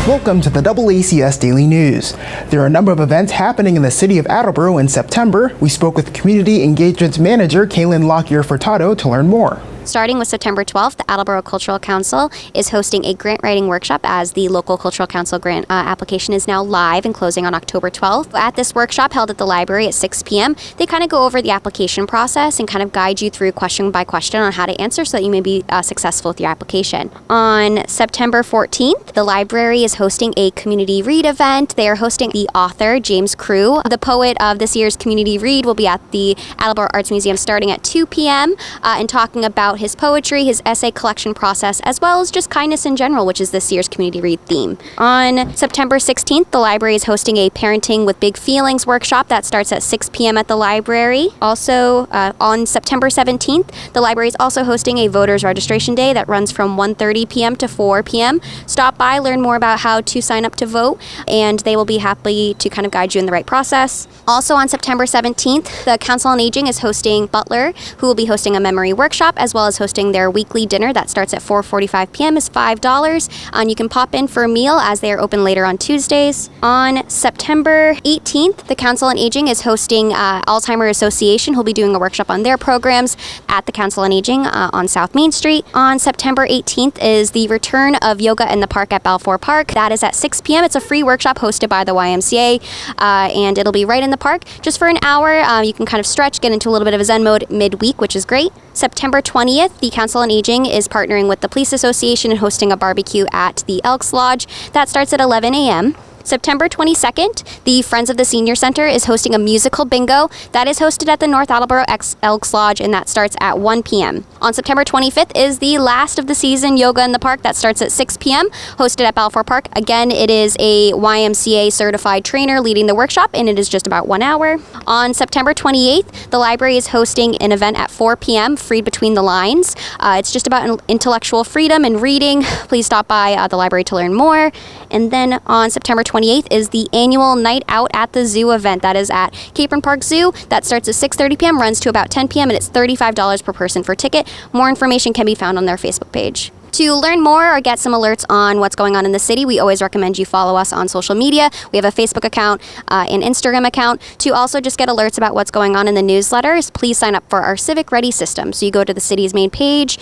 Welcome to the DoubleACS Daily News. There are a number of events happening in the City of Attleboro in September. We spoke with Community Engagement Manager Kaylin Lockyer-Furtado to learn more. Starting with September 12th, the Attleboro Cultural Council is hosting a grant writing workshop as the local Cultural Council grant application is now live and closing on October 12th. At this workshop held at the library at 6 p.m., they kind of go over the application process and kind of guide you through question by question on how to answer so that you may be successful with your application. On September 14th, the library is hosting a community read event. They are hosting the author, James Crew. The poet of this year's community read will be at the Attleboro Arts Museum starting at 2 p.m. And talking about his poetry, his essay collection process, as well as just kindness in general, which is this year's community read theme. On September 16th, the library is hosting a Parenting with Big Feelings workshop that starts at 6 p.m. at the library. Also, on September 17th, the library is also hosting a voters registration day that runs from 1:30 p.m. to 4 p.m. Stop by, learn more about how to sign up to vote, and they will be happy to kind of guide you in the right process. Also on September 17th, the Council on Aging is hosting Butler, who will be hosting a memory workshop, as well as hosting their weekly dinner that starts at 4:45 p.m. is $5. And you can pop in for a meal as they are open later on Tuesdays. On September 18th, the Council on Aging is hosting Alzheimer's Association, who'll be doing a workshop on their programs at the Council on Aging on South Main Street. On September 18th is the return of Yoga in the Park at Balfour Park. That is at 6 p.m. It's a free workshop hosted by the YMCA, and it'll be right in the park just for an hour. You can kind of stretch, get into a little bit of a Zen mode midweek, which is great. September 20th, the Council on Aging is partnering with the Police Association and hosting a barbecue at the Elks Lodge. That starts at 11 a.m. September 22nd, the Friends of the Senior Center is hosting a musical bingo that is hosted at the North Attleboro Elks Lodge, and that starts at 1 p.m. On September 25th is the last of the season Yoga in the Park that starts at 6 p.m., hosted at Balfour Park. Again, it is a YMCA certified trainer leading the workshop, and it is just about 1 hour. On September 28th, the library is hosting an event at 4 p.m., Freed Between the Lines. It's just about intellectual freedom and reading. Please stop by the library to learn more. And then on September 28th is the annual Night Out at the Zoo event that is at Capron Park Zoo. That starts at 6:30 p.m., runs to about 10 p.m., and it's $35 per person for ticket. More information can be found on their Facebook page. To learn more or get some alerts on what's going on in the city, we always recommend you follow us on social media. We have a Facebook account, an Instagram account. To also just get alerts about what's going on in the newsletters, please sign up for our Civic Ready system. So you go to the city's main page,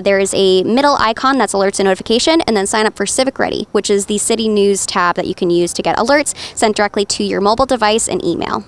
there is a middle icon that's alerts and notification, and then sign up for Civic Ready, which is the city news tab that you can use to get alerts sent directly to your mobile device and email.